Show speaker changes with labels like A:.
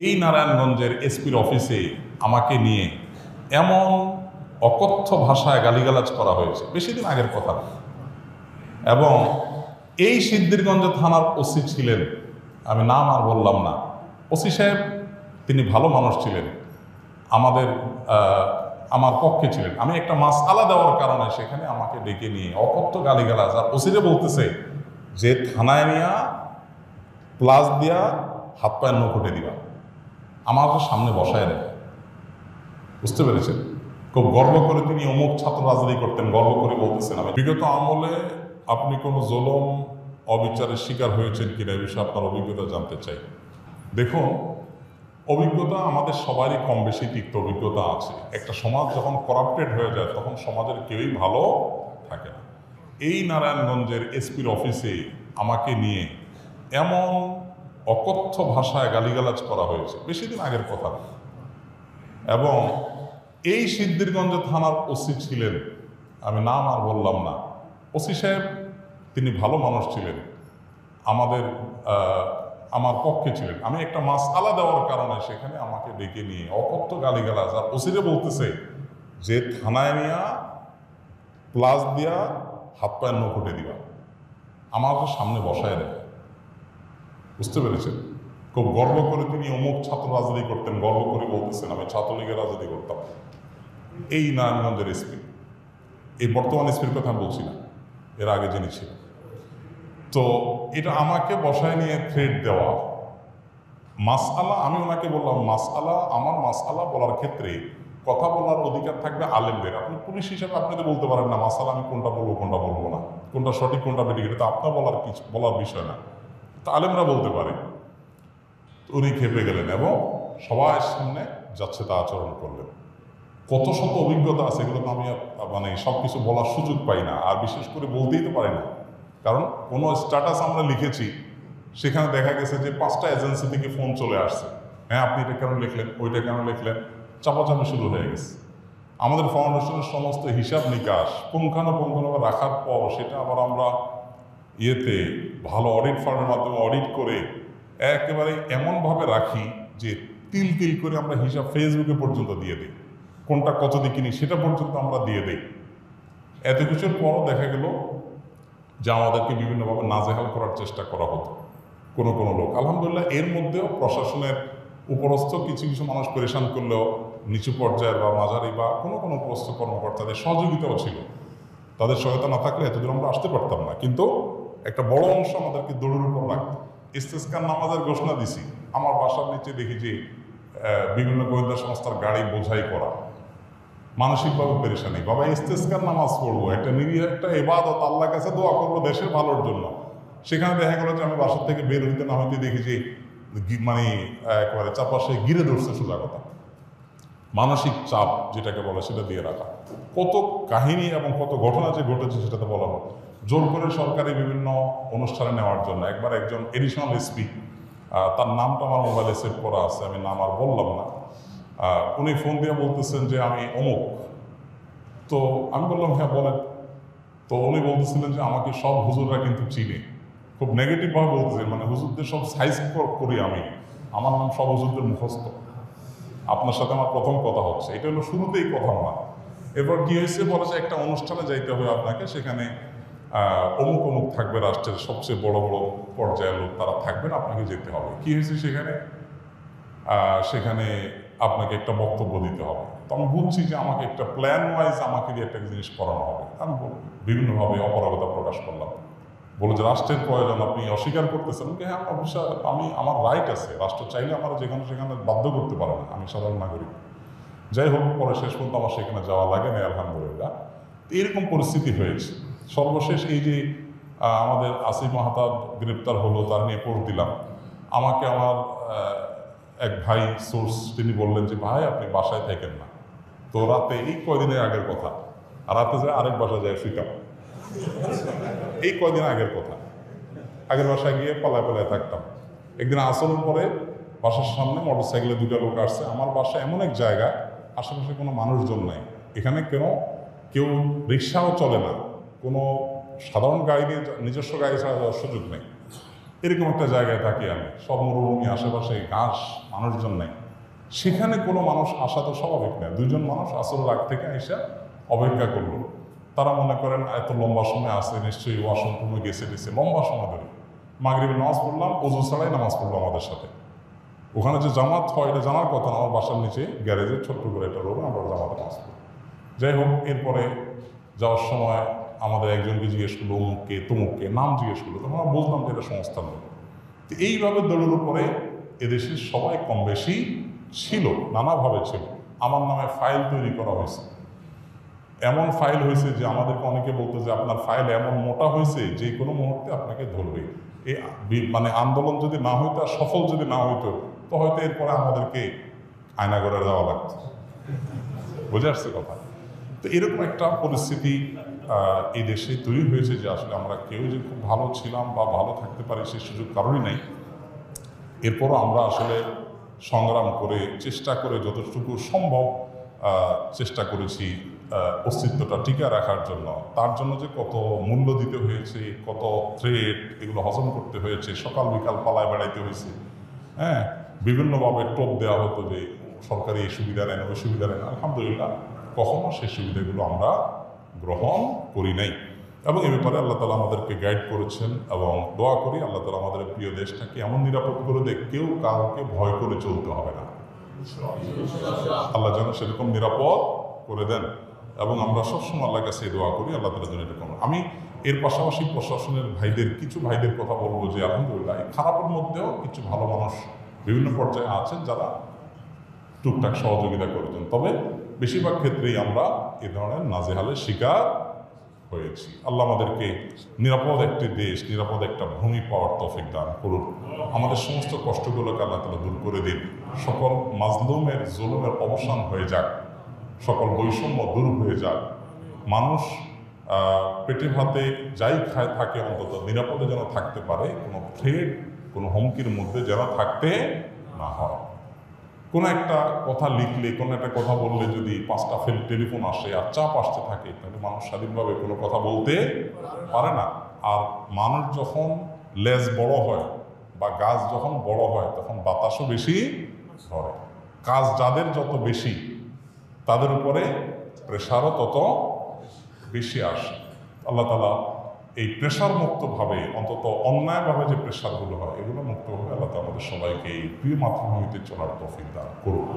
A: এই নারায়ণগঞ্জের এসপির অফিসে আমাকে নিয়ে এমন অকথ্য ভাষায় গালিগালাজ করা হয়েছে, বেশি দিন আগের কথা। এবং এই সিদ্ধিরগঞ্জ থানার ওসি ছিলেন, আমি নাম আর বললাম না। ওসি সাহেব তিনি ভালো মানুষ ছিলেন, আমার পক্ষে ছিলেন। আমি একটা মাসআলা দেওয়ার কারণে সেখানে আমাকে ডেকে নিয়ে অকথ্য গালিগালাজ, আর ওসিরে বলতেছে যে থানায় নিয়ে প্লাস দিয়া হাত পায়ের নখ উঠে দিবা, আমাকে সামনে বসায় রেখে। বুঝতে পেরেছেন? খুব গর্ব করে তিনি অমুক ছাত্র রাজনীতি করতেন, গর্ব করে বলতেছেন। আমি বিগত আমলে আপনি কোনো জুলুম অবিচারের শিকার হয়েছেন কিনা এই বিষয়ে আপনার অভিজ্ঞতা জানতে চাই। দেখুন, অভিজ্ঞতা আমাদের সবারই কম বেশি তিক্ত অভিজ্ঞতা আছে। একটা সমাজ যখন করাপ্টেড হয়ে যায় তখন সমাজের কেউই ভালো থাকে না। এই নারায়ণগঞ্জের এসপির অফিসে আমাকে নিয়ে এমন অকথ্য ভাষায় গালিগালাজ করা হয়েছে, বেশি দিন আগের কথা। এবং এই সিদ্ধিরগঞ্জ থানার ওসি ছিলেন, আমি নাম আর বললাম না। ওসি সাহেব তিনি ভালো মানুষ ছিলেন, আমার পক্ষে ছিলেন। আমি একটা মাসআলা দেওয়ার কারণে সেখানে আমাকে ডেকে নিয়ে অকথ্য গালিগালাজ, আর ওসিরে বলতেছে যে থানায় নিয়ে প্লাস দিয়া হাত পায়ের নখ উঠে দিবা, আমাকে সামনে বসায় রেখে। বুঝতে পেরেছেন? খুব গর্ব করে তিনি অমুক ছাত্র রাজনীতি করতেন, গর্ব করে বলতেছেন আমি ছাত্রলীগের রাজনীতি করতাম। এই নারায়ণগঞ্জের এসপি, এই বর্তমান এসপির কথা আমি বলছি না, এর আগে যিনি ছিলেন। তো এটা আমাকে বসায় নিয়ে থ্রেট দেওয়া মাসআলা। আমি ওনাকে বললাম মাসআলা, আমার মাসআলা বলার ক্ষেত্রে কথা বলার অধিকার থাকবে আলেমদের। আপনি পুলিশ হিসেবে আপনি তো বলতে পারেন না মাসআলা আমি কোনটা বলবো কোনটা বলবো না, কোনটা সঠিক কোনটা বেঠিক, এটা তো আপনার বলার বিষয় না, তো আলেমরা বলতে পারে। উনি খেপে গেলেন এবং সবার সামনে যাচ্ছে তা আচরণ করলেন। কত শত অভিজ্ঞতা আছে, এগুলো তো আমি সব কিছু বলার সুযোগ পাই না, আর বিশেষ করে বলতেই তো পারি না। কারণ কোনো স্ট্যাটাস আমরা লিখেছি, সেখানে দেখা গেছে যে 5টা এজেন্সি থেকে ফোন চলে আসছে, হ্যাঁ আপনি এটা কেন লিখলেন, ওইটা কেন লিখলেন, চাপাচাপি শুরু হয়ে গেছে। আমাদের ফাউন্ডেশনের সমস্ত হিসাব নিকাশ পুঙ্খানুপুঙ্খভাবে রাখার পর সেটা আবার আমরা ভালো অডিট ফার্মের মাধ্যমে অডিট করে একেবারে এমনভাবে রাখি যে তিল তিল করে আমরা হিসাব ফেসবুকে পর্যন্ত দিয়ে দিই, কোনটা কত দিয়ে কিনি সেটা পর্যন্ত আমরা দিয়ে দিই। এত কিছুর পরও দেখা গেল যে আমাদেরকে বিভিন্নভাবে নাজেহাল করার চেষ্টা করা হতো কোনো কোনো লোক। আলহামদুলিল্লাহ এর মধ্যেও প্রশাসনের উপরস্থ কিছু কিছু মানুষ পরেশান করলেও নিচু পর্যায়ের বা মাঝারি বা কোনো কোনো উপরস্থ কর্মকর্তাদের সহযোগিতাও ছিল। তাদের সহায়তা না থাকলে এতদূর আমরা আসতে পারতাম না। কিন্তু একটা বড় অংশ আমাদেরকে দৌড়ের উপর রাখতো। ইস্তেসকার নামাজের ঘোষণা দিছি, আমার বাসার নিচে দেখি যে বিভিন্ন গোয়েন্দা সংস্থার গাড়ি বোঝাই করা, মানসিকভাবে পেরেশানি। বাবা ইস্তেসকার নামাজ পড়বো, একটা নিরীহ একটা ইবাদত, আল্লাহর কাছে দোয়া করবো দেশের ভালোর জন্য। সেখানে দেখা গেল যে আমি বাসার থেকে বের হইতে না হইতে দেখি যে একেবারে চারপাশে ঘিরে ধরছে। সোজা কথা, মানসিক চাপ যেটাকে বলে সেটা দিয়ে রাখা। কত কাহিনী এবং কত ঘটনা যে ঘটেছে সেটাতে বলা হয়। জোর করে সরকারি বিভিন্ন অনুষ্ঠানে নেওয়ার জন্য একবার একজন এডিশনাল এসপি, তার নামটা আমার মোবাইলে সেভ করা আছে, আমি নাম আর বললাম না, উনি ফোন দিয়ে বলতেছেন যে আমি অমুক। তো আমি বললাম হ্যাঁ বলেন। তো উনি বলতেছিলেন যে আমাকে সব হুজুররা কিন্তু চিনে, খুব নেগেটিভভাবে বলতেছেন, হুজুরদের সব সাইজ করি আমি, আমার নাম সব হুজুরদের মুখস্থ, আপনার সাথে আমার প্রথম কথা হচ্ছে। এটা হলো শুরুতেই কথা না। এরপর কি হয়েছে বলেছে একটা অনুষ্ঠানে যাইতে হবে আপনাকে, সেখানে অমুক অমুক থাকবে, রাষ্ট্রের সবচেয়ে বড় বড় পর্যায়ের লোক তারা থাকবেন, আপনাকে যেতে হবে। কি হয়েছে সেখানে আপনাকে একটা বক্তব্য দিতে হবে। তো আমি বুঝছি যে আমাকে একটা প্ল্যান ওয়াইজ আমাকে দিয়ে একটা জিনিস করানো হবে। আমি বিভিন্নভাবে অপারগতা প্রকাশ করলাম, বলে যে রাষ্ট্রের প্রয়োজন আপনি অস্বীকার করতেছেন। হ্যাঁ অবশ্যই আমার রাইট আছে, রাষ্ট্র চাইলে আমার যেখানে সেখানে বাধ্য করতে পারে না, আমি সাধারণ নাগরিক। যাই হোক, পরে শেষ পর্যন্ত আমার সেখানে যাওয়া লাগে না আলহামদুলিল্লাহ। এরকম পরিস্থিতি হয়েছে। সর্বশেষ এই যে আমাদের আসিফ মাহতাব গ্রেপ্তার হলো, তার নিয়ে পোস্ট দিলাম। আমাকে আমার এক ভাই সোর্স তিনি বললেন যে ভাই আপনি বাসায় থাকেন না। তো রাতে, এই কয়দিনের আগের কথা, রাতে যায় আরেক বাসায় যায় শুইতাম। এই কয়দিন আগের কথা, আগের বাসায় গিয়ে পালায় পালায় থাকতাম। একদিন আসরের পরে বাসার সামনে মোটরসাইকেলে 2টা লোক আসছে। আমার বাসা এমন এক জায়গা, আশেপাশে কোনো মানুষজন নাই, এখানে কেউ রিক্সাও চলে না, কোনো সাধারণ গাড়ি দিয়ে নিজস্ব গাড়ি ছাড়া যাওয়ার সুযোগ নেই। এরকম একটা জায়গায় থাকি আমি, সব মরুভূমি, আশেপাশে ঘাস, মানুষজন নাই। সেখানে কোনো মানুষ আসা তো স্বাভাবিক না। দুইজন মানুষ আসরের আগ থেকে এসে অপেক্ষা করলো। তারা মনে করেন এত লম্বা সময় আসে, নিশ্চয়ই ওয়াশরুমে গেছে টেছে, লম্বা সময় ধরে। মাগরিবের নামাজ পড়লাম, ওযু ছাড়াই নামাজ পড়লো আমাদের সাথে। ওখানে যে জামাত হয় এটা জানার কথা না, আমার বাসার নিচে গ্যারেজে ছোট্ট করে একটা রোড, আমরা জামাতে নামাজ পড়ি। যাই হোক, এরপরে যাওয়ার সময় আমাদের একজনকে জিজ্ঞেস করলো অমুককে তমুককে, নাম জিজ্ঞেস করলো, তখন আমরা বুঝলাম যে এটা সংস্থার লোক। তো এইভাবে দৌড়ের উপরে এদেশের সবাই কম বেশি ছিল, নানাভাবে ছিল। আমার নামে ফাইল তৈরি করা হয়েছে, এমন ফাইল হয়েছে যে আমাদেরকে অনেকে বলতো যে আপনার ফাইল এমন মোটা হয়েছে যে কোনো মুহূর্তে আপনাকে ধরবে। এই মানে আন্দোলন যদি না হইতো আর সফল যদি না হইতো, তো হয়তো এরপরে আমাদেরকে আয়নাগরে যাওয়া লাগতো। বুঝে আসছে কথা? তো এরকম একটা পরিস্থিতি এই দেশে তৈরি হয়েছে যে আসলে আমরা কেউ যে খুব ভালো ছিলাম বা ভালো থাকতে পারি সে সুযোগ কারোরই নেই। এরপরও আমরা আসলে সংগ্রাম করে, চেষ্টা করে যতটুকু সম্ভব চেষ্টা করেছি অস্তিত্বটা টিকে রাখার জন্য। তার জন্য যে কত মূল্য দিতে হয়েছে, কত থ্রেট, এগুলো হজম করতে হয়েছে, সকাল বিকাল পালায় বেড়াইতে হয়েছে। হ্যাঁ, বিভিন্নভাবে টোপ দেওয়া হতো যে সরকারি এই সুবিধা নেন, ওই সুবিধা নেন। আলহামদুলিল্লাহ, কখনো সেই সুবিধাগুলো আমরা গ্রহণ করি নাই। এবং এ ব্যাপারে আল্লাহ তালা আমাদেরকে গাইড করেছেন, এবং দোয়া করি আল্লাহ তালা আমাদের প্রিয় দেশটাকে এমন নিরাপদ করে দেয় কেউ কাউকে ভয় করে চলতে হবে না। আল্লাহ যেন সেরকম নিরাপদ করে দেন, এবং আমরা সবসময় আল্লাহর কাছে দোয়া করি আল্লাহ তালা যেন এরকম। আমি এর পাশাপাশি প্রশাসনের ভাইদের, কিছু ভাইদের কথা বলবো যে আলহামদুলিল্লাহ খারাপের মধ্যেও কিছু ভালো মানুষ বিভিন্ন পর্যায়ে আছেন যারা টুকটাক সহযোগিতা করেছেন। তবে বেশিরভাগ ক্ষেত্রেই আমরা এ ধরনের নাজেহালের শিকার হয়েছি। আল্লাহ আমাদেরকে নিরাপদ একটি দেশ, নিরাপদ একটা ভূমি পাওয়ার তৌফিক দান করুন। আমাদের সমস্ত কষ্টগুলোকে আল্লাহ তাআলা দূর করে দিন। সকল মাজলুমের জুলুমের অবসান হয়ে যাক, সকল বৈষম্য দূর হয়ে যাক। মানুষ পেটে ভাতে যাই খায় থাকে অন্তত নিরাপদে যেন থাকতে পারে, কোনো থ্রেট, কোনো হুমকির মধ্যে যেন থাকতে না হয়। কোনো একটা কথা লিখলে, কোনো একটা কথা বললে যদি 5টা টেলিফোন আসে আর চাপ আসতে থাকে, তাহলে মানুষ স্বাধীনভাবে কোনো কথা বলতে পারে না। আর মানুষ যখন লেজ বড় হয় বা গাছ যখন বড় হয় তখন বাতাসও বেশি ধরে। কাজ যাদের যত বেশি তাদের উপরে প্রেশারও তত বেশি আসে। আল্লাহ তাআলা এই প্রেশার মুক্তভাবে, অন্তত অন্যায়ভাবে যে প্রেশারগুলো হয় এগুলো মুক্তভাবে আল্লাহ তাআলা আমাদের সবাইকে এই প্রিয় মাতৃভূমিতে চলার তৌফিক দান করুন।